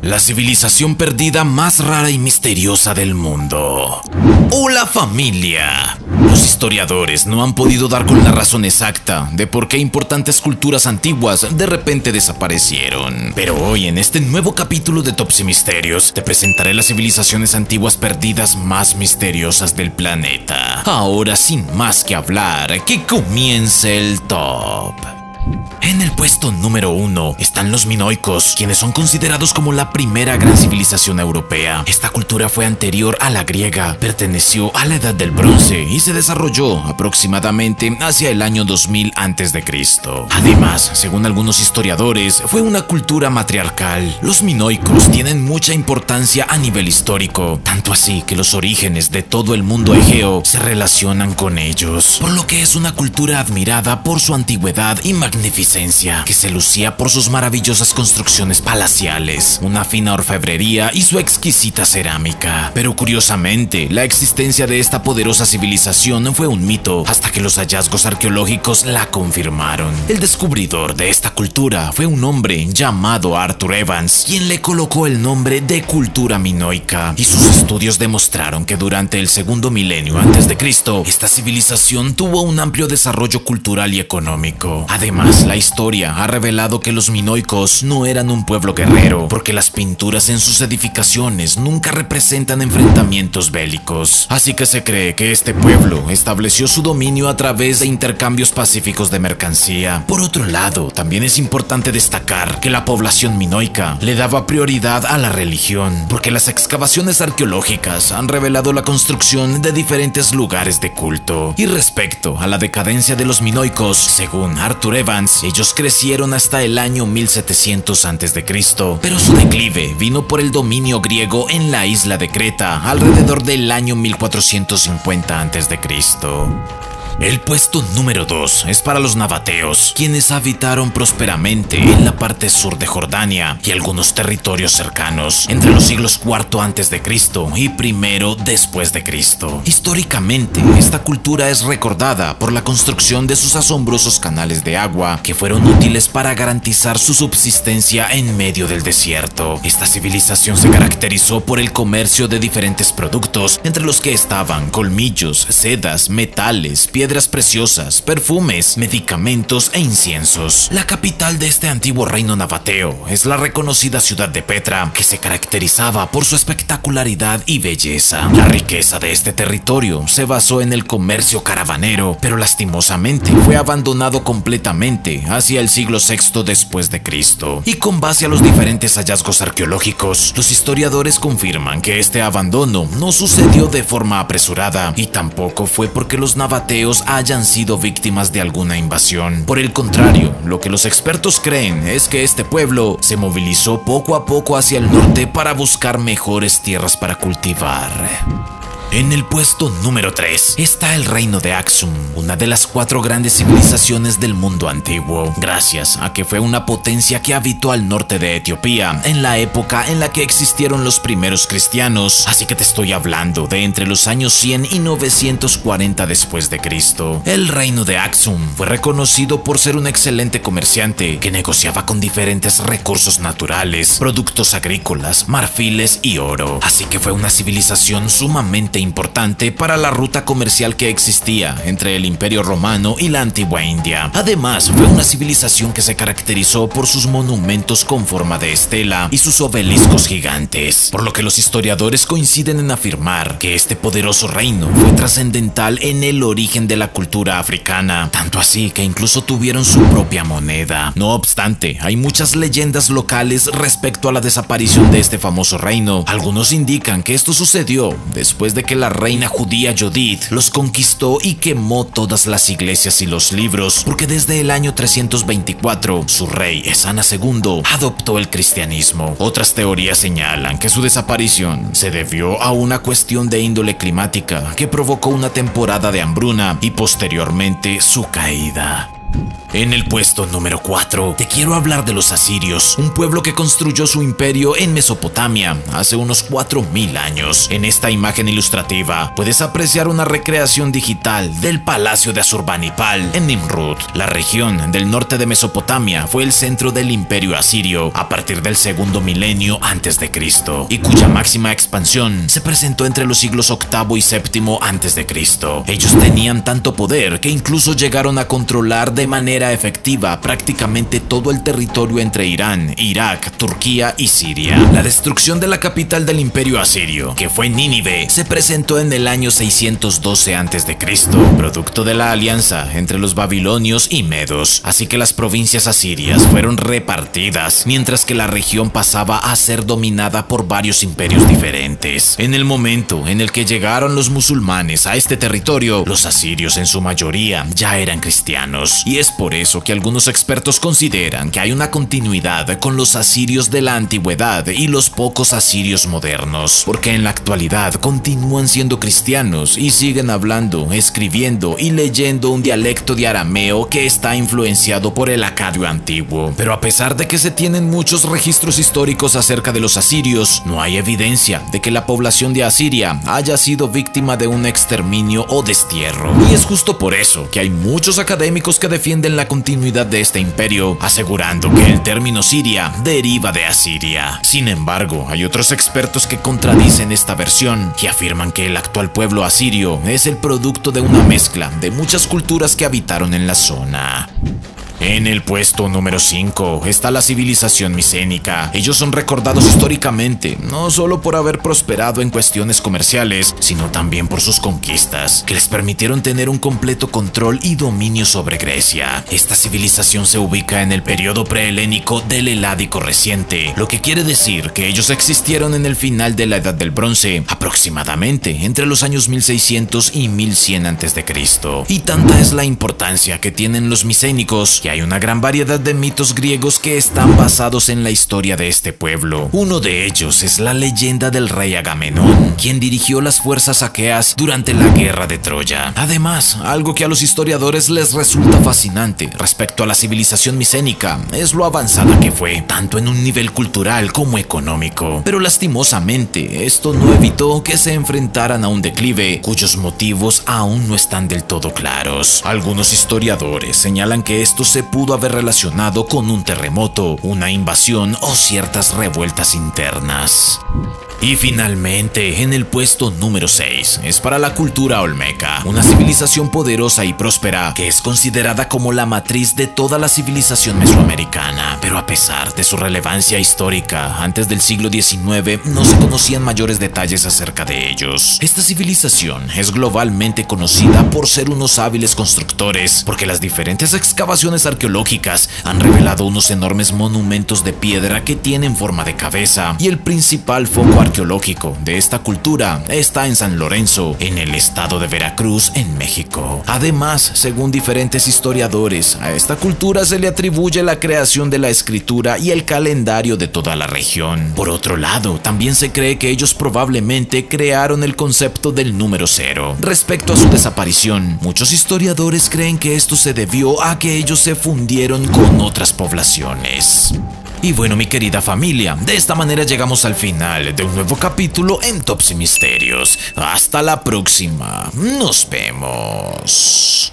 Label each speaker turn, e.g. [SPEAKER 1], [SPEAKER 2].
[SPEAKER 1] la civilización perdida más rara y misteriosa del mundo. ¡Hola familia! Los historiadores no han podido dar con la razón exacta de por qué importantes culturas antiguas de repente desaparecieron. Pero hoy en este nuevo capítulo de Tops y Misterios te presentaré las civilizaciones antiguas perdidas más misteriosas del planeta. Ahora sin más que hablar, que comience el top. En el puesto número 1 están los minoicos, quienes son considerados como la primera gran civilización europea. Esta cultura fue anterior a la griega, perteneció a la Edad del Bronce y se desarrolló aproximadamente hacia el año 2000 a.C. Además, según algunos historiadores, fue una cultura matriarcal. Los minoicos tienen mucha importancia a nivel histórico, tanto así que los orígenes de todo el mundo egeo se relacionan con ellos, por lo que es una cultura admirada por su antigüedad y magnificencia, que se lucía por sus maravillosas construcciones palaciales, una fina orfebrería y su exquisita cerámica. Pero curiosamente, la existencia de esta poderosa civilización fue un mito, hasta que los hallazgos arqueológicos la confirmaron. El descubridor de esta cultura fue un hombre llamado Arthur Evans, quien le colocó el nombre de cultura minoica, y sus estudios demostraron que durante el segundo milenio antes de Cristo, esta civilización tuvo un amplio desarrollo cultural y económico. Además, la historia ha revelado que los minoicos no eran un pueblo guerrero, porque las pinturas en sus edificaciones nunca representan enfrentamientos bélicos. Así que se cree que este pueblo estableció su dominio a través de intercambios pacíficos de mercancía. Por otro lado, también es importante destacar que la población minoica le daba prioridad a la religión, porque las excavaciones arqueológicas han revelado la construcción de diferentes lugares de culto. Y respecto a la decadencia de los minoicos, según Arthur Evans, ellos crecieron hasta el año 1700 a.C., pero su declive vino por el dominio griego en la isla de Creta alrededor del año 1450 a.C. El puesto número 2 es para los nabateos, quienes habitaron prósperamente en la parte sur de Jordania y algunos territorios cercanos entre los siglos IV a.C. y I después de Cristo. Históricamente, esta cultura es recordada por la construcción de sus asombrosos canales de agua, que fueron útiles para garantizar su subsistencia en medio del desierto. Esta civilización se caracterizó por el comercio de diferentes productos, entre los que estaban colmillos, sedas, metales, piedras preciosas, perfumes, medicamentos e inciensos. La capital de este antiguo reino nabateo es la reconocida ciudad de Petra, que se caracterizaba por su espectacularidad y belleza. La riqueza de este territorio se basó en el comercio caravanero, pero lastimosamente fue abandonado completamente hacia el siglo VI después de Cristo. Y con base a los diferentes hallazgos arqueológicos, los historiadores confirman que este abandono no sucedió de forma apresurada, y tampoco fue porque los nabateos hayan sido víctimas de alguna invasión. Por el contrario, lo que los expertos creen es que este pueblo se movilizó poco a poco hacia el norte para buscar mejores tierras para cultivar. En el puesto número 3 está el reino de Aksum, una de las 4 grandes civilizaciones del mundo antiguo, gracias a que fue una potencia que habitó al norte de Etiopía en la época en la que existieron los primeros cristianos, así que te estoy hablando de entre los años 100 y 940 después de Cristo. El reino de Aksum fue reconocido por ser un excelente comerciante que negociaba con diferentes recursos naturales, productos agrícolas, marfiles y oro, así que fue una civilización sumamente importante para la ruta comercial que existía entre el Imperio Romano y la antigua India. Además, fue una civilización que se caracterizó por sus monumentos con forma de estela y sus obeliscos gigantes, por lo que los historiadores coinciden en afirmar que este poderoso reino fue trascendental en el origen de la cultura africana, tanto así que incluso tuvieron su propia moneda. No obstante, hay muchas leyendas locales respecto a la desaparición de este famoso reino. Algunos indican que esto sucedió después de que la reina judía Judith los conquistó y quemó todas las iglesias y los libros, porque desde el año 324 su rey Esana II adoptó el cristianismo. Otras teorías señalan que su desaparición se debió a una cuestión de índole climática que provocó una temporada de hambruna y posteriormente su caída. En el puesto número 4, te quiero hablar de los asirios, un pueblo que construyó su imperio en Mesopotamia hace unos 4000 años. En esta imagen ilustrativa puedes apreciar una recreación digital del palacio de Asurbanipal en Nimrud. La región del norte de Mesopotamia fue el centro del imperio asirio a partir del segundo milenio antes de Cristo, y cuya máxima expansión se presentó entre los siglos VIII y VII antes de Cristo. Ellos tenían tanto poder que incluso llegaron a controlar de manera efectiva prácticamente todo el territorio entre Irán, Irak, Turquía y Siria. La destrucción de la capital del imperio asirio, que fue Nínive, se presentó en el año 612 a.C., producto de la alianza entre los babilonios y medos, así que las provincias asirias fueron repartidas, mientras que la región pasaba a ser dominada por varios imperios diferentes. En el momento en el que llegaron los musulmanes a este territorio, los asirios en su mayoría ya eran cristianos, y es por eso que algunos expertos consideran que hay una continuidad con los asirios de la antigüedad y los pocos asirios modernos, porque en la actualidad continúan siendo cristianos y siguen hablando, escribiendo y leyendo un dialecto de arameo que está influenciado por el acadio antiguo. Pero a pesar de que se tienen muchos registros históricos acerca de los asirios, no hay evidencia de que la población de Asiria haya sido víctima de un exterminio o destierro. Y es justo por eso que hay muchos académicos que defienden la continuidad de este imperio, asegurando que el término Siria deriva de Asiria. Sin embargo, hay otros expertos que contradicen esta versión, que afirman que el actual pueblo asirio es el producto de una mezcla de muchas culturas que habitaron en la zona. En el puesto número 5 está la civilización micénica. Ellos son recordados históricamente, no solo por haber prosperado en cuestiones comerciales, sino también por sus conquistas, que les permitieron tener un completo control y dominio sobre Grecia. Esta civilización se ubica en el periodo prehelénico del Heládico reciente, lo que quiere decir que ellos existieron en el final de la Edad del Bronce, aproximadamente entre los años 1600 y 1100 a.C. Y tanta es la importancia que tienen los micénicos, hay una gran variedad de mitos griegos que están basados en la historia de este pueblo. Uno de ellos es la leyenda del rey Agamenón, quien dirigió las fuerzas aqueas durante la guerra de Troya. Además, algo que a los historiadores les resulta fascinante respecto a la civilización micénica es lo avanzada que fue, tanto en un nivel cultural como económico. Pero lastimosamente, esto no evitó que se enfrentaran a un declive cuyos motivos aún no están del todo claros. Algunos historiadores señalan que esto se pudo haber relacionado con un terremoto, una invasión o ciertas revueltas internas. Y finalmente, en el puesto número 6, es para la cultura olmeca, una civilización poderosa y próspera que es considerada como la matriz de toda la civilización mesoamericana. Pero a pesar de su relevancia histórica, antes del siglo XIX no se conocían mayores detalles acerca de ellos. Esta civilización es globalmente conocida por ser unos hábiles constructores, porque las diferentes excavaciones arqueológicas han revelado unos enormes monumentos de piedra que tienen forma de cabeza, y el principal foco arqueológico de esta cultura está en San Lorenzo, en el estado de Veracruz, en México. Además, según diferentes historiadores, a esta cultura se le atribuye la creación de la escritura y el calendario de toda la región. Por otro lado, también se cree que ellos probablemente crearon el concepto del número 0. Respecto a su desaparición, muchos historiadores creen que esto se debió a que ellos se fundieron con otras poblaciones. Y bueno, mi querida familia, de esta manera llegamos al final de un nuevo capítulo en Tops y Misterios. Hasta la próxima. Nos vemos.